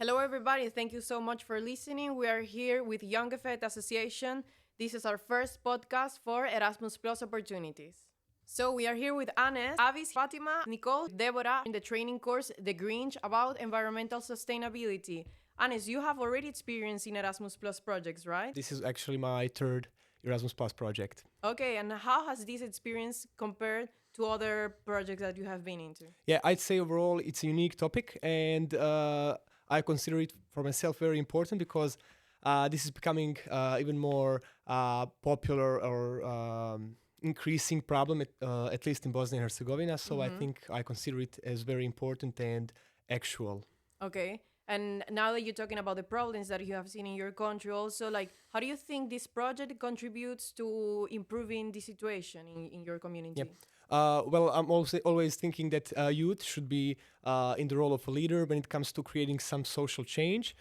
Hello, everybody. Thank you so much for listening. We are here with Young Effect Association. This is our first podcast for Erasmus Plus opportunities. So we are here with Anes, Avis, Fatima, Nicole, Deborah in the training course, The Greench, about environmental sustainability. Anes, you have already experience in Erasmus Plus projects, right? This is actually my third Erasmus Plus project. Okay, and how has this experience compared to other projects that you have been into? Yeah, I'd say overall it's a unique topic, and I consider it for myself very important because this is becoming even more popular or increasing problem, at least in Bosnia and Herzegovina. So I think I consider it as very important and actual. Okay. And now that you're talking about the problems that you have seen in your country, also, like, how do you think this project contributes to improving the situation in your community? Well, I'm also always thinking that youth should be in the role of a leader when it comes to creating some social change.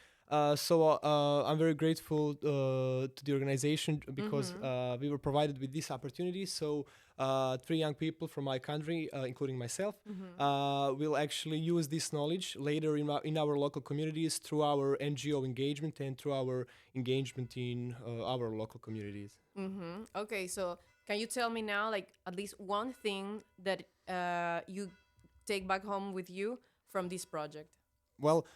So I'm very grateful to the organization because we were provided with this opportunity. So three young people from my country, including myself, will actually use this knowledge later in our local communities through our NGO engagement and through our engagement in our local communities. Okay, so can you tell me now, like, at least one thing that you take back home with you from this project? Well,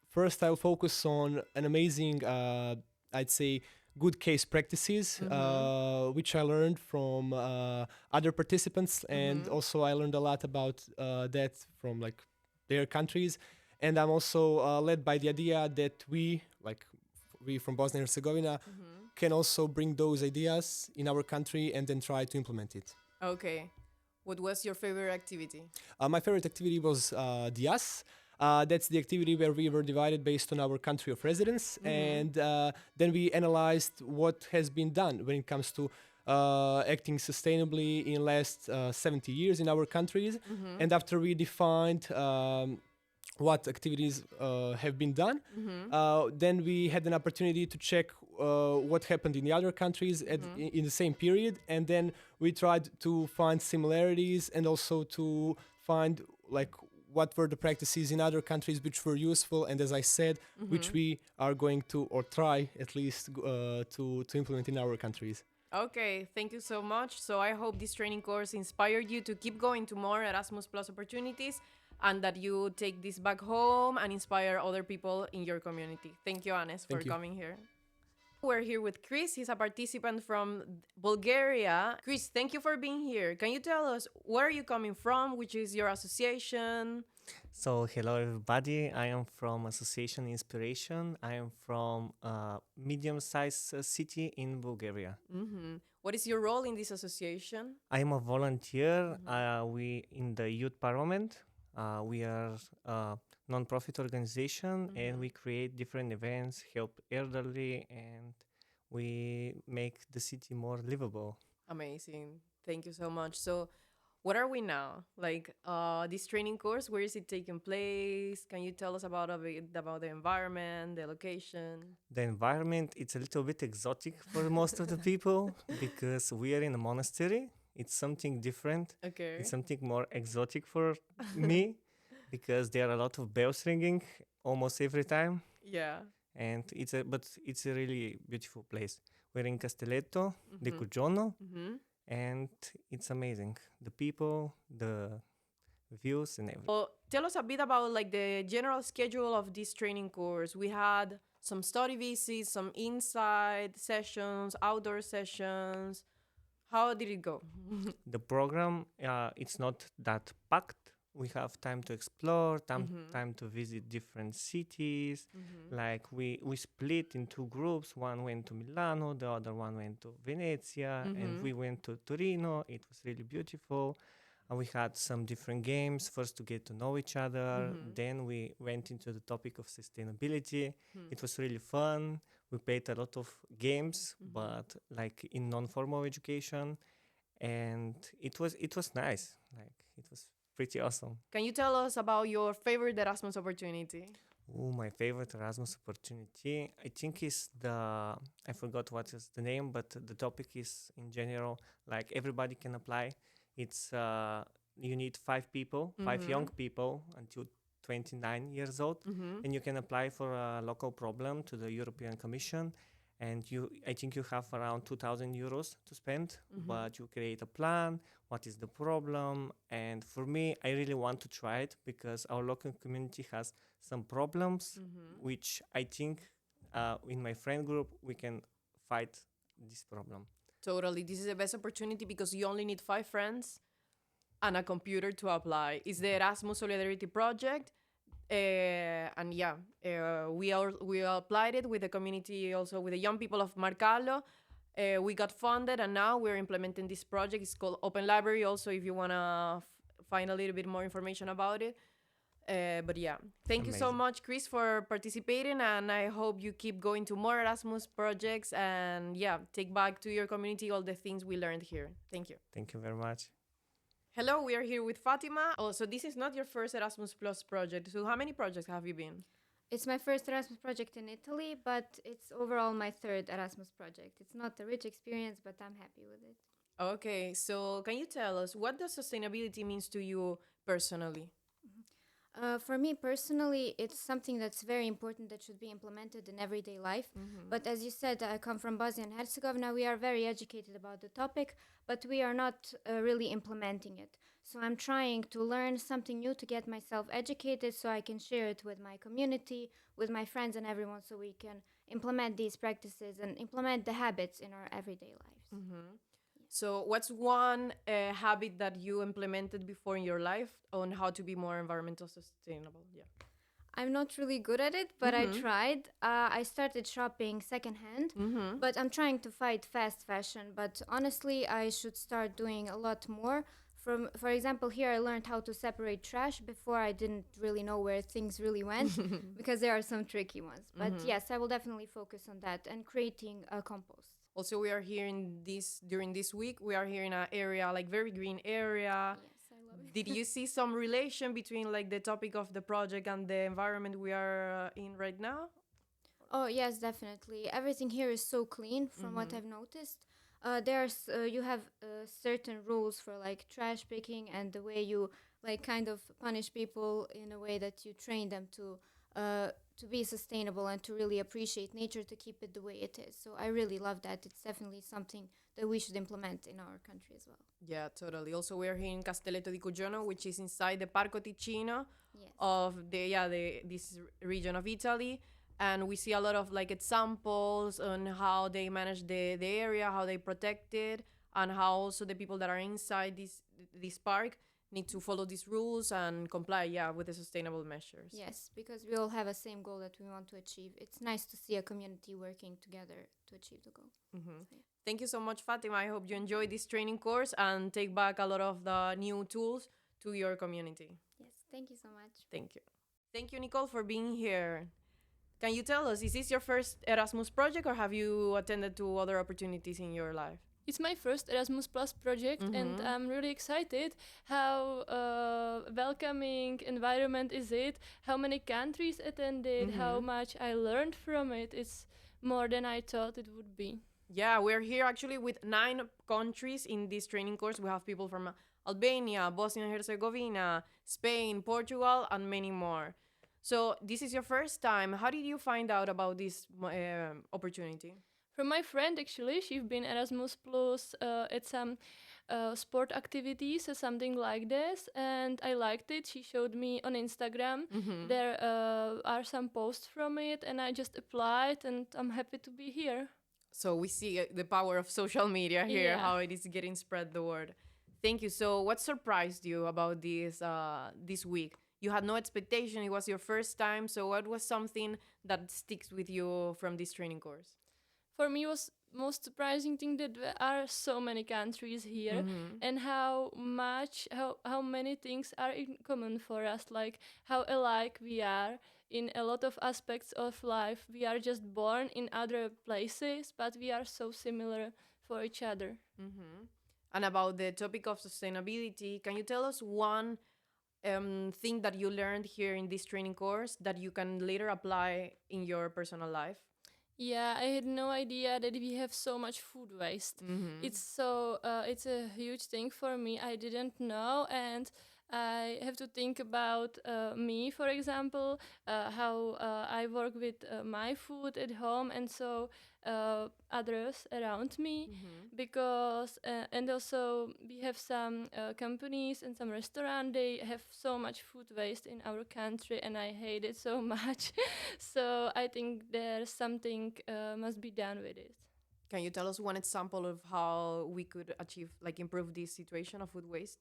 first I'll focus on an amazing, I'd say, good case practices, which I learned from other participants, and also I learned a lot about that from like their countries. And I'm also led by the idea that we from Bosnia and Herzegovina can also bring those ideas in our country and then try to implement it. Okay. What was your favorite activity? My favorite activity was DIAS. That's the activity where we were divided based on our country of residence, and then we analyzed what has been done when it comes to acting sustainably in last 70 years in our countries. And after we defined what activities have been done, then we had an opportunity to check what happened in the other countries in the same period, and then we tried to find similarities and also to find like what were the practices in other countries which were useful, and as I said, which we are going to or try at least to implement in our countries. Okay, thank you so much. So I hope this training course inspired you to keep going to more Erasmus Plus opportunities and that you take this back home and inspire other people in your community. Thank you, Anes, for Thank you. coming here. We're here with Chris. He's a participant from Bulgaria. Chris, thank you for being here. Can you tell us where are you coming from? Which is your association? So, hello everybody. I am from Association Inspiration. I am from a medium-sized city in Bulgaria. What is your role in this association? I am a volunteer. We in the youth parliament. We are a non-profit organization, and we create different events, help elderly, and we make the city more livable. Amazing. Thank you so much. So, what are we now? Like this training course, where is it taking place? Can you tell us about a bit about the environment, the location? The environment, it's a little bit exotic for most of the people because we are in a monastery. It's something different. Okay. It's something more exotic for me because there are a lot of bells ringing almost every time, Yeah. and it's a really beautiful place. We're in Castelletto di Cugiono, and it's amazing. The people, the views, and everything. Well, tell us a bit about like the general schedule of this training course. We had some study visits, some inside sessions, outdoor sessions. How did it go? The program, it's not that packed. We have time to explore, time to visit different cities. Like we split in two groups. One went to Milano, the other one went to Venezia, and we went to Torino. It was really beautiful. And we had some different games first to get to know each other. Then we went into the topic of sustainability. It was really fun. We played a lot of games, but like in non-formal education, and it was nice. Like it was pretty awesome. Can you tell us about your favorite Erasmus opportunity? Oh, my favorite Erasmus opportunity, I think is I forgot what is the name, but the topic is in general, like everybody can apply. It's you need five young people until 29 years old, and you can apply for a local problem to the European Commission. And I think you have around 2,000 euros to spend, but you create a plan. What is the problem? And for me, I really want to try it because our local community has some problems, which I think in my friend group we can fight this problem. Totally. This is the best opportunity because you only need 5 friends and a computer to apply. It's the Erasmus Solidarity Project. And yeah, we applied it with the community, also with the young people of Marcalo. We got funded, and now we're implementing this project. It's called Open Library. Also, if you wanna find a little bit more information about it. But yeah, thank you so Amazing. much, Chris, for participating, and I hope you keep going to more Erasmus projects and yeah, take back to your community all the things we learned here. Thank you. Thank you very much. Hello, we are here with Fatima. Oh, so this is not your first Erasmus Plus project. So how many projects have you been? It's my first Erasmus project in Italy, but it's overall my third Erasmus project. It's not a rich experience, but I'm happy with it. Okay, so can you tell us what does sustainability means to you personally? For me personally, it's something that's very important that should be implemented in everyday life. But as you said, I come from Bosnia and Herzegovina. We are very educated about the topic, but we are not really implementing it. So I'm trying to learn something new to get myself educated so I can share it with my community, with my friends and everyone, so we can implement these practices and implement the habits in our everyday lives. So what's one habit that you implemented before in your life on how to be more environmental sustainable? Yeah. I'm not really good at it, but I tried. I started shopping secondhand, but I'm trying to fight fast fashion. But honestly, I should start doing a lot more. For example, here I learned how to separate trash. Before I didn't really know where things really went because there are some tricky ones. But yes, I will definitely focus on that and creating a compost. Also, we are here during this week. We are here in an area like very green area. Yes, I love it. Did you see some relation between like the topic of the project and the environment we are in right now? Oh yes, definitely. Everything here is so clean from what I've noticed. You have certain rules for like trash picking and the way you like kind of punish people in a way that you train them to be sustainable and to really appreciate nature, to keep it the way it is. So I really love that. It's definitely something that we should implement in our country as well. Yeah, totally. Also, we are here in Castelletto di Cugiono, which is inside the Parco Ticino Yes. of this region of Italy. And we see a lot of like examples on how they manage the area, how they protect it, and how also the people that are inside this park need to follow these rules and comply, with the sustainable measures. Yes, because we all have a same goal that we want to achieve. It's nice to see a community working together to achieve the goal. Thank you so much, Fatima. I hope you enjoy this training course and take back a lot of the new tools to your community. Yes, thank you so much. Thank you. Thank you, Nicole, for being here. Can you tell us, is this your first Erasmus project or have you attended to other opportunities in your life? It's my first Erasmus Plus project, and I'm really excited how welcoming environment is it, how many countries attended, how much I learned from it. It's more than I thought it would be. Yeah, we're here actually with 9 countries in this training course. We have people from Albania, Bosnia and Herzegovina, Spain, Portugal, and many more. So this is your first time. How did you find out about this opportunity? From my friend, actually, she's been Erasmus Plus at some sport activities or something like this, and I liked it. She showed me on Instagram. There are some posts from it, and I just applied, and I'm happy to be here. So we see the power of social media here, how it is getting spread the word. Thank you. So what surprised you about this week? You had no expectation. It was your first time. So what was something that sticks with you from this training course? For me, was most surprising thing that there are so many countries here, and how many things are in common for us, like how alike we are in a lot of aspects of life. We are just born in other places, but we are so similar for each other. And about the topic of sustainability, can you tell us one thing that you learned here in this training course that you can later apply in your personal life? Yeah, I had no idea that we have so much food waste. It's a huge thing for me. I didn't know, and I have to think about me, for example, how I work with my food at home, and so others around me, because and also we have some companies and some restaurant. They have so much food waste in our country, and I hate it so much. So I think there's something must be done with it. Can you tell us one example of how we could achieve, like, improve this situation of food waste?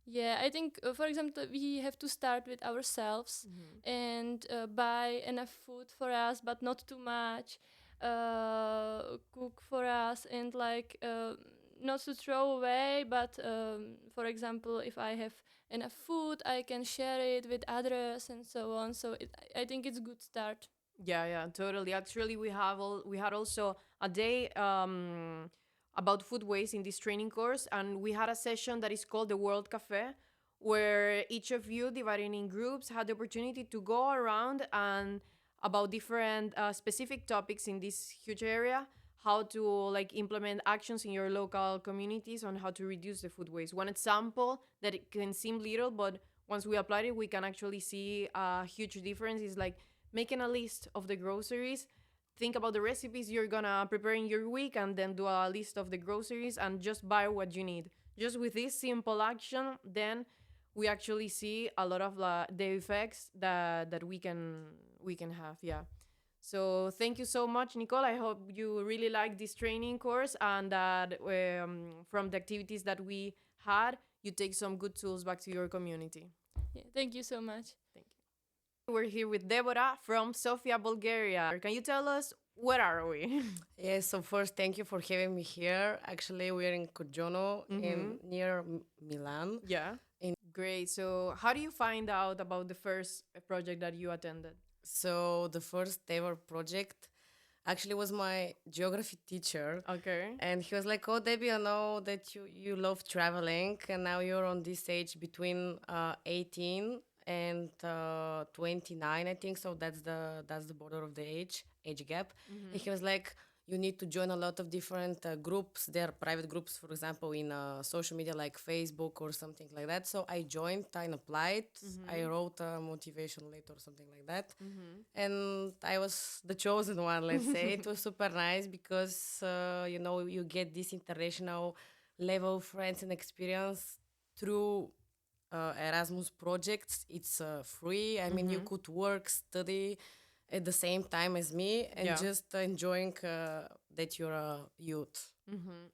Yeah, I think, for example, we have to start with ourselves and buy enough food for us, but not too much. Cook for us and like not to throw away, but for example, if I have enough food, I can share it with others and so on. So I think it's a good start. Yeah, totally. Actually, we had also a day about food waste in this training course, and we had a session that is called the World Cafe, where each of you, divided in groups, had the opportunity to go around and about different specific topics in this huge area, how to like implement actions in your local communities on how to reduce the food waste. One example that it can seem little, but once we apply it, we can actually see a huge difference is like making a list of the groceries. Think about the recipes you're gonna prepare in your week and then do a list of the groceries and just buy what you need. Just with this simple action, then we actually see a lot of the effects that we can have. Yeah. So thank you so much, Nicole. I hope you really like this training course and that from the activities that we had, you take some good tools back to your community. Yeah, thank you so much. Thank you. We're here with Deborah from Sofia, Bulgaria. Can you tell us where are we? Yes, so first, thank you for having me here. Actually, we're in Cojono, in near Milan. Yeah. Great. So how do you find out about the first project that you attended? So the first ever project actually was my geography teacher. Okay. And he was like, "Oh, Debbie, I know that you love traveling, and now you're on this age between 18 and 29, I think. So that's the border of the age gap." And he was like, "You need to join a lot of different groups. There are private groups, for example, in social media like Facebook or something like that." So I joined and applied. I wrote a motivation letter or something like that. And I was the chosen one, let's say. It was super nice because, you get this international level of friends and experience through Erasmus projects. It's free. I mean, you could work, study at the same time as me and just enjoying that you're a youth.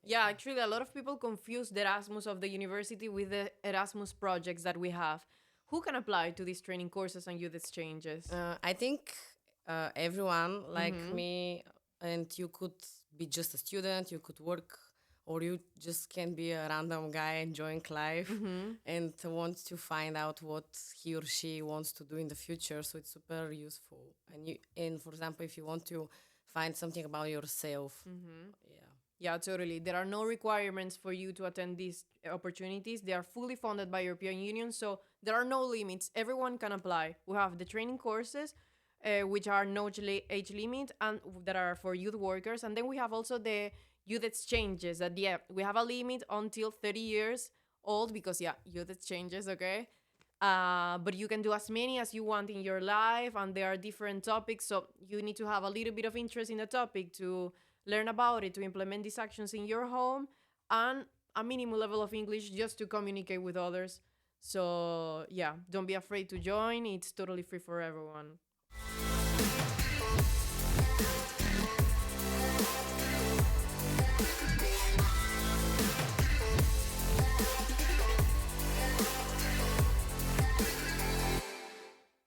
Yeah, actually, a lot of people confuse the Erasmus of the university with the Erasmus projects that we have. Who can apply to these training courses and youth exchanges? I think everyone like me, and you could be just a student, you could work, or you just can be a random guy enjoying life and wants to find out what he or she wants to do in the future. So it's super useful. And for example, if you want to find something about yourself, Yeah, totally. There are no requirements for you to attend these opportunities. They are fully funded by European Union, so there are no limits. Everyone can apply. We have the training courses, which are no age limit and that are for youth workers. And then we have also the youth exchanges that, we have a limit until 30 years old because, youth exchanges, okay? But you can do as many as you want in your life, and there are different topics. So you need to have a little bit of interest in the topic to learn about it, to implement these actions in your home, and a minimum level of English just to communicate with others. So, don't be afraid to join. It's totally free for everyone.